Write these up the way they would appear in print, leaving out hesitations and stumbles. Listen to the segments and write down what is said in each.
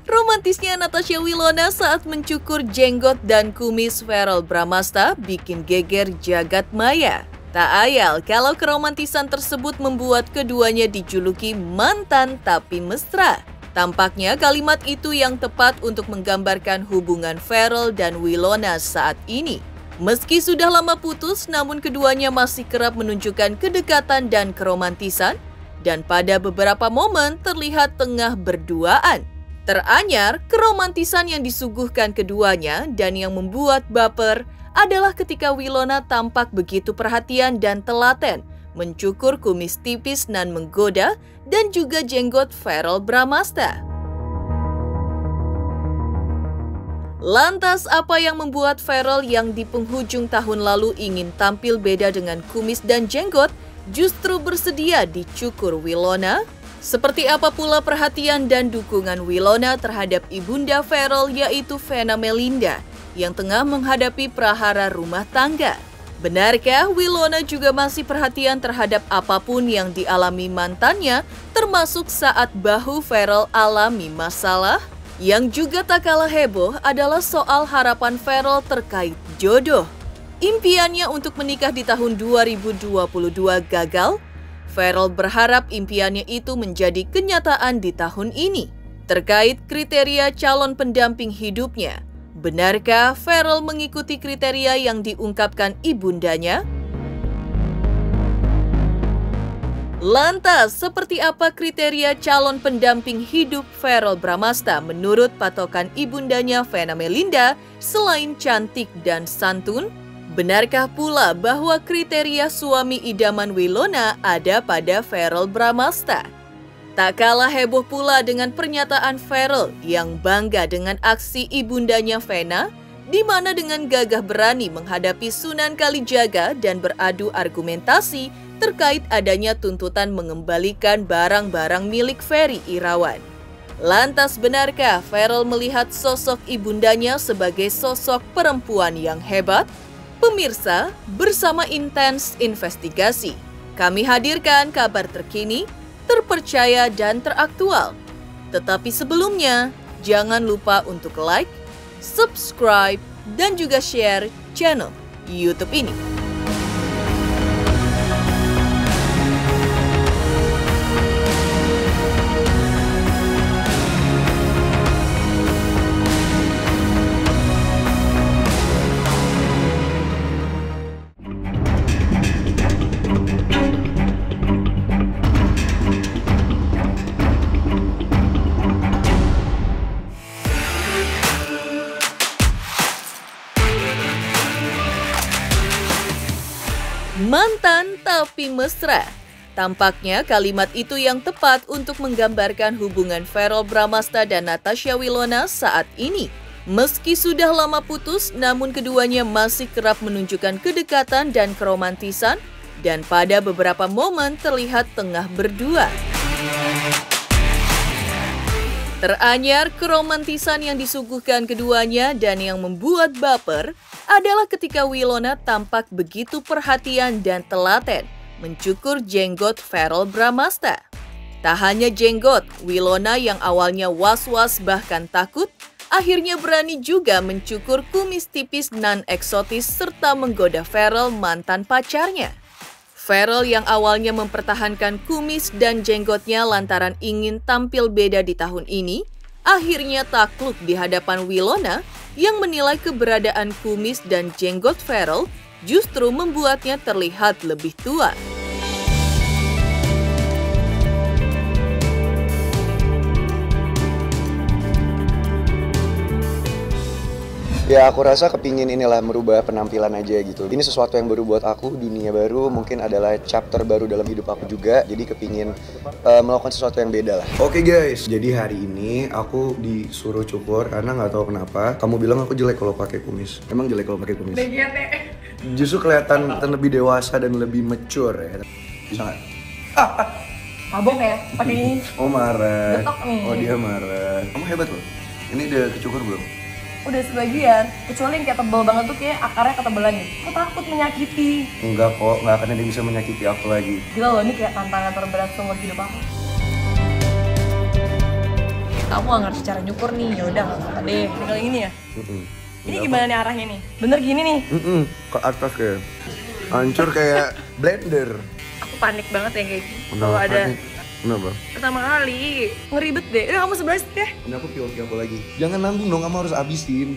Romantisnya Natasha Wilona saat mencukur jenggot dan kumis Verrell Bramasta bikin geger jagat maya. Tak ayal kalau keromantisan tersebut membuat keduanya dijuluki mantan tapi mesra. Tampaknya kalimat itu yang tepat untuk menggambarkan hubungan Verrell dan Wilona saat ini. Meski sudah lama putus, namun keduanya masih kerap menunjukkan kedekatan dan keromantisan, dan pada beberapa momen terlihat tengah berduaan. Teranyar, keromantisan yang disuguhkan keduanya dan yang membuat baper adalah ketika Wilona tampak begitu perhatian dan telaten, mencukur kumis tipis nan menggoda dan juga jenggot Verrell Bramasta. Lantas, apa yang membuat Verrell yang di penghujung tahun lalu ingin tampil beda dengan kumis dan jenggot justru bersedia dicukur Wilona? Seperti apa pula perhatian dan dukungan Wilona terhadap ibunda Verrell yaitu Vena Melinda yang tengah menghadapi prahara rumah tangga? Benarkah Wilona juga masih perhatian terhadap apapun yang dialami mantannya, termasuk saat bahu Verrell alami masalah? Yang juga tak kalah heboh adalah soal harapan Verrell terkait jodoh. Impiannya untuk menikah di tahun 2022 gagal. Verrell berharap impiannya itu menjadi kenyataan di tahun ini. Terkait kriteria calon pendamping hidupnya, benarkah Verrell mengikuti kriteria yang diungkapkan ibundanya? Lantas, seperti apa kriteria calon pendamping hidup Verrell Bramasta menurut patokan ibundanya Vena Melinda selain cantik dan santun? Benarkah pula bahwa kriteria suami idaman Wilona ada pada Verrell Bramasta? Tak kalah heboh pula dengan pernyataan Verrell yang bangga dengan aksi ibundanya Vena, di mana dengan gagah berani menghadapi Sunan Kalijaga dan beradu argumentasi terkait adanya tuntutan mengembalikan barang-barang milik Ferry Irawan. Lantas benarkah Verrell melihat sosok ibundanya sebagai sosok perempuan yang hebat? Pemirsa, bersama Intens Investigasi, kami hadirkan kabar terkini, terpercaya dan teraktual. Tetapi sebelumnya, jangan lupa untuk like, subscribe, dan juga share channel YouTube ini. Mantan tapi mesra. Tampaknya kalimat itu yang tepat untuk menggambarkan hubungan Verrell Bramasta dan Natasha Wilona saat ini. Meski sudah lama putus, namun keduanya masih kerap menunjukkan kedekatan dan keromantisan, dan pada beberapa momen terlihat tengah berdua. Teranyar, keromantisan yang disuguhkan keduanya dan yang membuat baper adalah ketika Wilona tampak begitu perhatian dan telaten mencukur jenggot Verrell Bramasta. Tak hanya jenggot, Wilona yang awalnya was-was bahkan takut, akhirnya berani juga mencukur kumis tipis nan eksotis serta menggoda Verrell mantan pacarnya. Verrell yang awalnya mempertahankan kumis dan jenggotnya lantaran ingin tampil beda di tahun ini, akhirnya takluk di hadapan Wilona yang menilai keberadaan kumis dan jenggot Verrell justru membuatnya terlihat lebih tua. Ya aku rasa kepingin inilah merubah penampilan aja gitu. Ini sesuatu yang baru buat aku, dunia baru, mungkin adalah chapter baru dalam hidup aku juga. Jadi kepingin melakukan sesuatu yang beda lah. Oke guys, jadi hari ini aku disuruh cukur karena nggak tahu kenapa. Kamu bilang aku jelek kalau pakai kumis. Emang jelek kalau pakai kumis? Justru kelihatan lebih dewasa dan lebih mature ya. Bisa nggak? Mabok ya, pakai ini. Oh marah. Getok nih. Oh dia marah. Kamu hebat loh. Ini udah kecukur belum? Udah sebagian, kecuali yang kayak tebel banget tuh kayak akarnya ketebelan nih. Aku takut menyakiti. Enggak kok, nggak akan ada yang bisa menyakiti aku lagi. Gila loh, ini kayak tantangan terberat seumur hidup aku. kamu nggak ngerti cara nyukur nih, ya udah nggak apa-apa deh. Tinggal gini ya. Ini gimana nih arahnya nih? Bener gini nih? Ke atas kayak hancur kayak blender. Aku panik banget ya kayak gitu. Kalau ada Kenapa? pertama kali ngeribet deh. Udah kamu sebelah situ ya. Ini aku pilih apa lagi? Jangan nanggung dong, kamu harus habisin.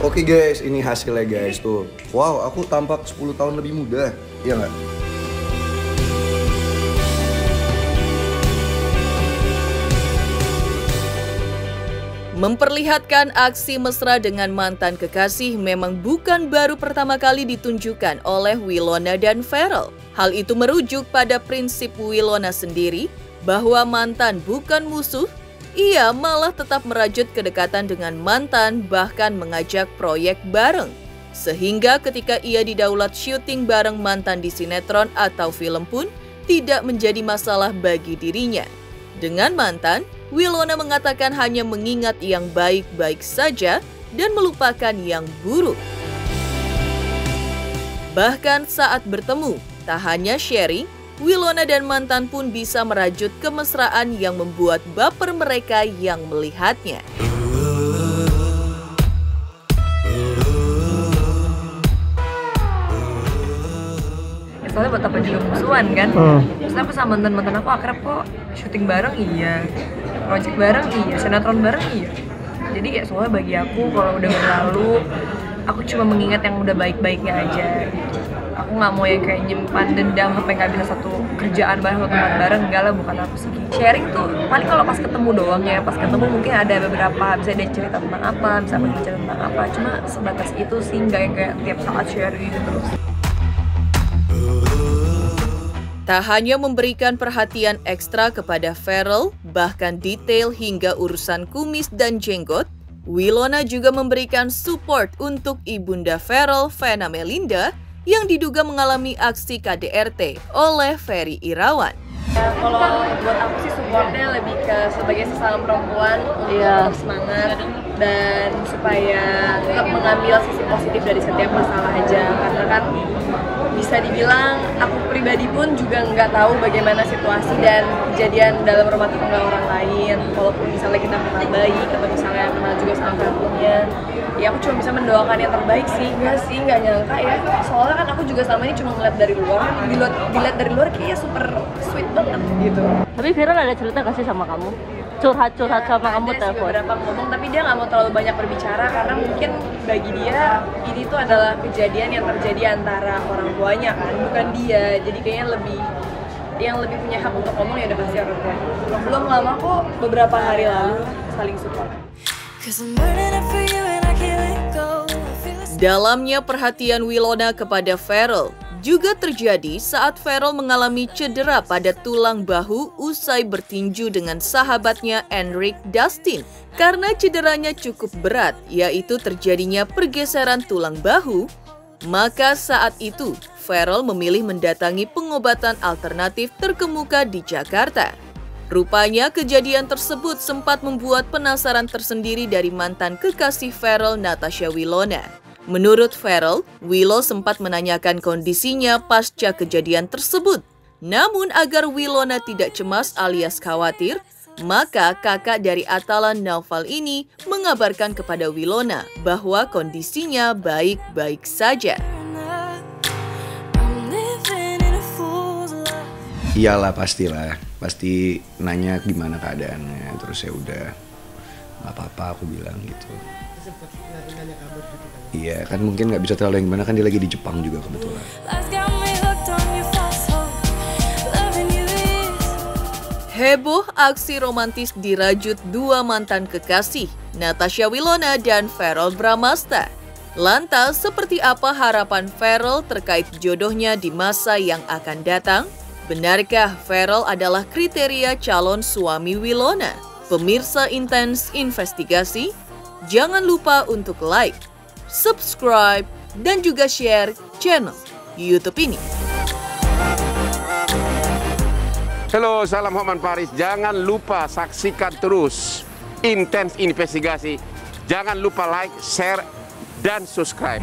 Oke guys, ini hasilnya guys tuh. Wow, aku tampak 10 tahun lebih muda. Iya nggak? Memperlihatkan aksi mesra dengan mantan kekasih memang bukan baru pertama kali ditunjukkan oleh Wilona dan Ferrell. Hal itu merujuk pada prinsip Wilona sendiri bahwa mantan bukan musuh, ia malah tetap merajut kedekatan dengan mantan bahkan mengajak proyek bareng. Sehingga ketika ia didaulat syuting bareng mantan di sinetron atau film pun tidak menjadi masalah bagi dirinya. Dengan mantan, Wilona mengatakan hanya mengingat yang baik-baik saja dan melupakan yang buruk. Bahkan saat bertemu, tak hanya sharing, Wilona dan mantan pun bisa merajut kemesraan yang membuat baper mereka yang melihatnya. Soalnya buat apa juga musuhan kan? Terus aku sama mantan-mantan aku akrab kok, syuting bareng iya, project bareng iya, sinetron bareng iya. Jadi kayak soalnya bagi aku kalau udah berlalu, aku cuma mengingat yang udah baik-baiknya aja gitu. Aku nggak mau yang kayak nyimpan dendam sampai nggak bisa satu kerjaan bareng, satu tempat bareng, enggak lah, bukan aku sih. Sharing tuh paling kalau pas ketemu doang ya, pas ketemu mungkin ada beberapa, bisa dia cerita tentang apa, bisa aku cerita tentang apa, cuma sebatas itu sih, nggak yang kayak tiap saat sharing gitu terus. Tak hanya memberikan perhatian ekstra kepada Ferrell, bahkan detail hingga urusan kumis dan jenggot, Wilona juga memberikan support untuk ibunda Ferrell, Vena Melinda, yang diduga mengalami aksi KDRT oleh Ferry Irawan. Ya, kalau buat aku sih supportnya lebih ke sebagai sesama perempuan untuk tetap semangat dan supaya tetap mengambil sisi positif dari setiap masalah aja, karena kan bisa dibilang aku pribadi pun juga nggak tahu bagaimana situasi dan kejadian dalam rumah tangga orang lain, walaupun misalnya kita kenal baik atau misalnya kenal juga sama pelakunya, ya aku cuma bisa mendoakan yang terbaik sih. Nggak nyangka ya, soalnya kan aku juga selama ini cuma ngeliat dari luar, dilihat dari luar kayaknya super sweet banget gitu. Tapi Viral ada cerita gak sih sama kamu? Curhat-curhat sama kamu telepon? telepon? Beberapa ngomong, tapi dia nggak mau terlalu banyak berbicara karena mungkin bagi dia ini tuh adalah kejadian yang terjadi antara orang tuanya kan, bukan dia. Jadi kayaknya yang lebih punya hak untuk ngomong ya udah pasti orang tua. Belum lama kok, beberapa hari lalu saling support. Dalamnya perhatian Wilona kepada Ferrell juga terjadi saat Ferrell mengalami cedera pada tulang bahu usai bertinju dengan sahabatnya Enric Dustin. Karena cederanya cukup berat, yaitu terjadinya pergeseran tulang bahu, maka saat itu Ferrell memilih mendatangi pengobatan alternatif terkemuka di Jakarta. Rupanya kejadian tersebut sempat membuat penasaran tersendiri dari mantan kekasih Ferrell, Natasha Wilona. Menurut Ferrell, Willow sempat menanyakan kondisinya pasca kejadian tersebut. Namun agar Wilona tidak cemas alias khawatir, maka kakak dari Atala Naufal ini mengabarkan kepada Wilona bahwa kondisinya baik-baik saja. Iyalah pastilah, pasti nanya gimana keadaannya, terus ya udah nggak apa-apa aku bilang gitu. Iya kan mungkin nggak bisa terlalu yang gimana, kan dia lagi di Jepang juga kebetulan. Heboh aksi romantis dirajut dua mantan kekasih, Natasha Wilona dan Ferrell Bramasta. Lantas seperti apa harapan Ferrell terkait jodohnya di masa yang akan datang? Benarkah Ferrell adalah kriteria calon suami Wilona? Pemirsa Intens Investigasi, jangan lupa untuk like, subscribe, dan juga share channel YouTube ini. Halo, salam Hotman Paris. Jangan lupa saksikan terus Intens Investigasi. Jangan lupa like, share, dan subscribe.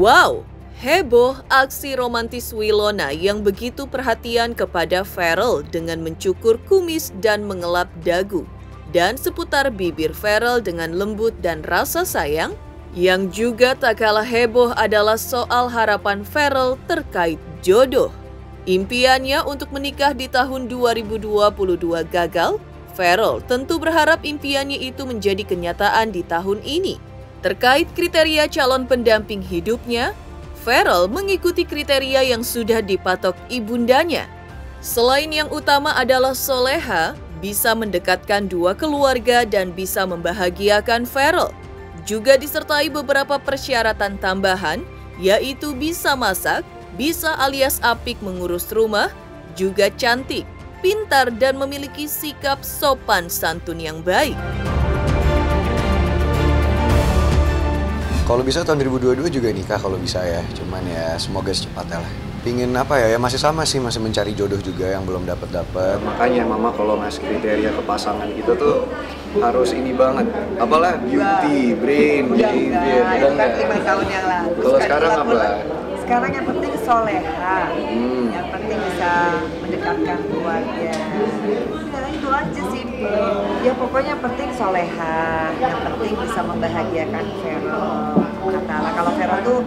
Wow, heboh aksi romantis Winona yang begitu perhatian kepada Ferrell dengan mencukur kumis dan mengelap dagu. Dan seputar bibir Ferrell dengan lembut dan rasa sayang. Yang juga tak kalah heboh adalah soal harapan Ferrell terkait jodoh. Impiannya untuk menikah di tahun 2022 gagal. Ferrell tentu berharap impiannya itu menjadi kenyataan di tahun ini. Terkait kriteria calon pendamping hidupnya, Ferrell mengikuti kriteria yang sudah dipatok ibundanya. Selain yang utama adalah soleha, bisa mendekatkan dua keluarga dan bisa membahagiakan Ferrell. Juga disertai beberapa persyaratan tambahan, yaitu bisa masak, bisa alias apik mengurus rumah, juga cantik, pintar dan memiliki sikap sopan santun yang baik. Kalau bisa tahun 2022 juga nikah kalau bisa ya, cuman ya semoga secepatnya lah. Pingin apa ya, masih sama sih, masih mencari jodoh juga yang belum dapat. Makanya mama kalau ngasih kriteria ke pasangan gitu tuh harus ini banget, apalah beauty, brain, itu kan 5 tahun yang lalu. Kalau sekarang apa? Sekarang yang penting soleha, yang penting bisa mendekatkan keluarga. Udah itu aja sih. Ya pokoknya penting soleha, yang penting bisa membahagiakan Ferrell. Katalah kalau Ferrell tuh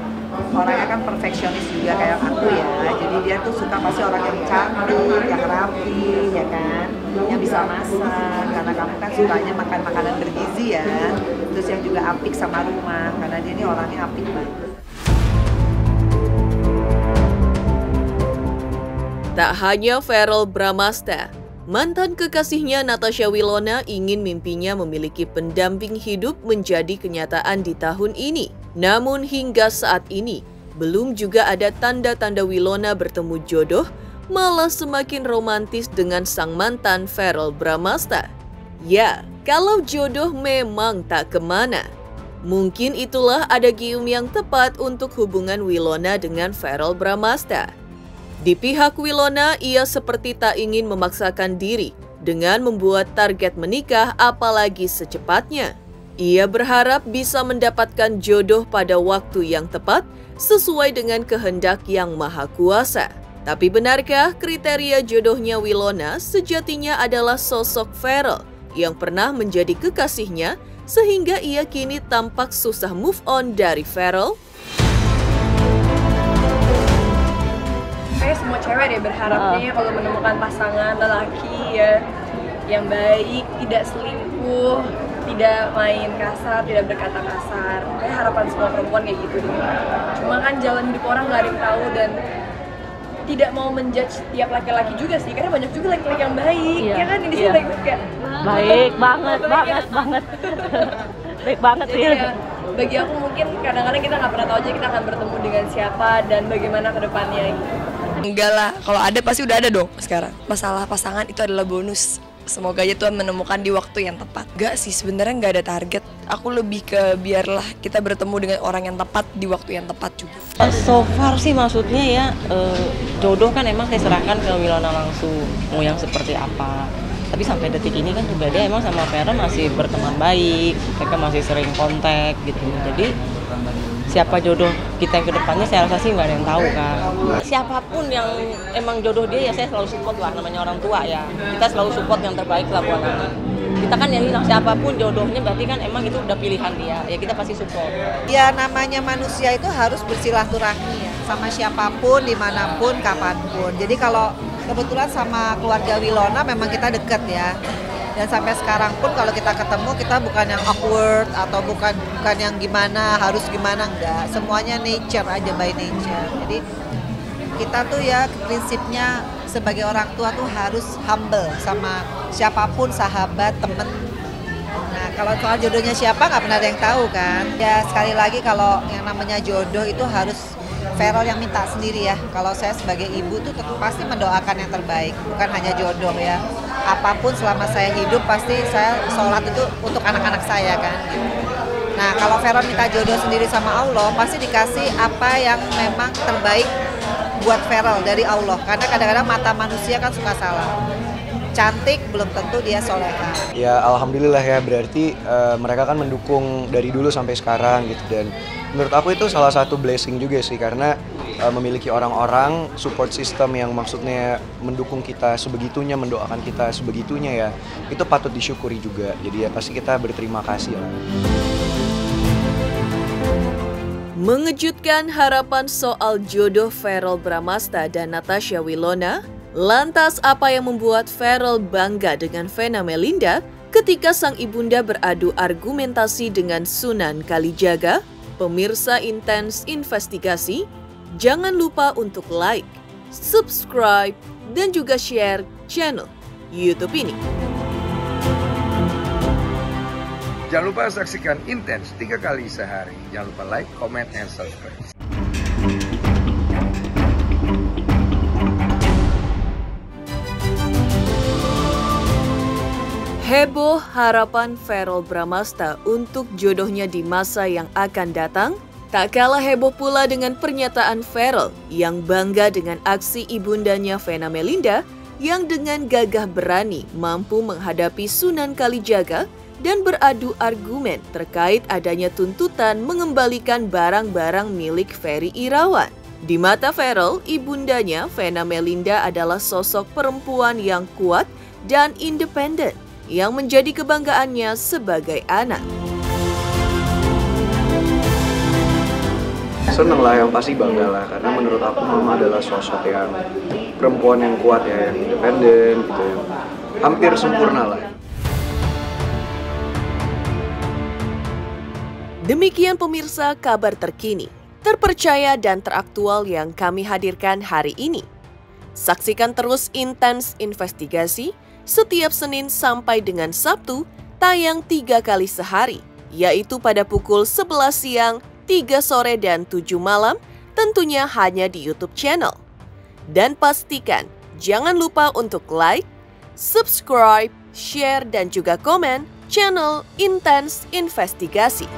orangnya kan perfeksionis juga kayak aku ya, jadi dia tuh suka pasti orang yang cantik, yang rapi, ya kan, yang bisa masak, karena kamu kan sukanya makan makanan bergizi ya, terus yang juga apik sama rumah, karena dia ini orangnya apik banget. Tak hanya Ferrell Bramasta, mantan kekasihnya Natasha Winona ingin mimpinya memiliki pendamping hidup menjadi kenyataan di tahun ini. Namun hingga saat ini, belum juga ada tanda-tanda Winona bertemu jodoh, malah semakin romantis dengan sang mantan Ferrell Bramasta. Ya, kalau jodoh memang tak kemana. Mungkin itulah ada gium yang tepat untuk hubungan Winona dengan Ferrell Bramasta. Di pihak Winona, ia seperti tak ingin memaksakan diri dengan membuat target menikah apalagi secepatnya. Ia berharap bisa mendapatkan jodoh pada waktu yang tepat sesuai dengan kehendak Yang Maha Kuasa. Tapi benarkah kriteria jodohnya Winona sejatinya adalah sosok Ferrell yang pernah menjadi kekasihnya sehingga ia kini tampak susah move on dari Ferrell? Kayak semua cewek deh berharapnya kalau menemukan pasangan lelaki ya yang baik, tidak selingkuh, tidak main kasar, tidak berkata kasar. Kayak harapan semua perempuan kayak gitu deh. Cuma kan jalan hidup orang nggak ada yang tahu dan tidak mau menjudge tiap laki-laki juga sih, karena banyak juga laki-laki yang baik, ya kan? Di sini kayak baik banget. Baik banget sih. Ya, bagi aku mungkin kadang-kadang kita nggak pernah tahu aja kita akan bertemu dengan siapa dan bagaimana ke depannya gitu. Enggak lah, kalau ada pasti udah ada dong sekarang. Masalah pasangan itu adalah bonus. Semoga aja Tuhan menemukan di waktu yang tepat. Enggak sih, sebenarnya nggak ada target. Aku lebih ke biarlah kita bertemu dengan orang yang tepat di waktu yang tepat juga. So far sih maksudnya ya, jodoh kan emang saya serahkan ke Winona langsung, mau yang seperti apa. Tapi sampai detik ini kan juga dia emang sama Ferrell masih berteman baik, mereka masih sering kontak gitu. Jadi siapa jodoh kita yang kedepannya saya rasa sih nggak ada yang tahu kan. Siapapun yang emang jodoh dia ya saya selalu support lah, namanya orang tua ya. Kita selalu support yang terbaik lah buat anak. Kita kan yang bilang siapapun jodohnya berarti kan emang itu udah pilihan dia, ya kita pasti support. Ya namanya manusia itu harus bersilaturahmi ya, sama siapapun, dimanapun, kapanpun. Jadi kalau kebetulan sama keluarga Winona memang kita deket ya. Dan sampai sekarang pun kalau kita ketemu kita bukan yang awkward atau bukan yang gimana, harus gimana, enggak. Semuanya nature aja, by nature. Jadi kita tuh ya prinsipnya sebagai orang tua tuh harus humble sama siapapun, sahabat, temen. Nah kalau soal jodohnya siapa nggak pernah ada yang tahu kan. Ya sekali lagi kalau yang namanya jodoh itu harus Ferrell yang minta sendiri ya. Kalau saya sebagai ibu tuh pasti mendoakan yang terbaik, bukan hanya jodoh ya. Apapun selama saya hidup pasti saya sholat itu untuk anak-anak saya kan. Nah kalau Ferrell minta jodoh sendiri sama Allah, pasti dikasih apa yang memang terbaik buat Ferrell dari Allah. Karena kadang-kadang mata manusia kan suka salah. cantik belum tentu dia soleha. Ya alhamdulillah ya, berarti mereka kan mendukung dari dulu sampai sekarang gitu, dan menurut aku itu salah satu blessing juga sih, karena memiliki orang-orang support system yang maksudnya mendukung kita sebegitunya, mendoakan kita sebegitunya ya, itu patut disyukuri juga. Jadi ya pasti kita berterima kasih lah. Mengejutkan harapan soal jodoh Verrell Bramasta dan Natasha Wilona. Lantas apa yang membuat Verrell bangga dengan Vena Melinda ketika sang ibunda beradu argumentasi dengan Sunan Kalijaga? Pemirsa Intens Investigasi, jangan lupa untuk like, subscribe, dan juga share channel YouTube ini. Jangan lupa saksikan Intens 3 kali sehari. Jangan lupa like, comment, and subscribe. Heboh harapan Verrell Bramasta untuk jodohnya di masa yang akan datang? Tak kalah heboh pula dengan pernyataan Verrell yang bangga dengan aksi ibundanya Vena Melinda yang dengan gagah berani mampu menghadapi Sunan Kalijaga dan beradu argumen terkait adanya tuntutan mengembalikan barang-barang milik Ferry Irawan. Di mata Verrell, ibundanya Vena Melinda adalah sosok perempuan yang kuat dan independen yang menjadi kebanggaannya sebagai anak. Seneng lah, yang pasti bangga lah, karena menurut aku mama adalah sosok yang perempuan yang kuat ya, yang independen gitu, yang hampir sempurna lah. Demikian pemirsa kabar terkini, terpercaya dan teraktual yang kami hadirkan hari ini. Saksikan terus Intens Investigasi setiap Senin sampai dengan Sabtu, tayang 3 kali sehari, yaitu pada pukul 11 siang, 3 sore, dan 7 malam, tentunya hanya di YouTube channel. Dan pastikan jangan lupa untuk like, subscribe, share, dan juga komen channel Intens Investigasi.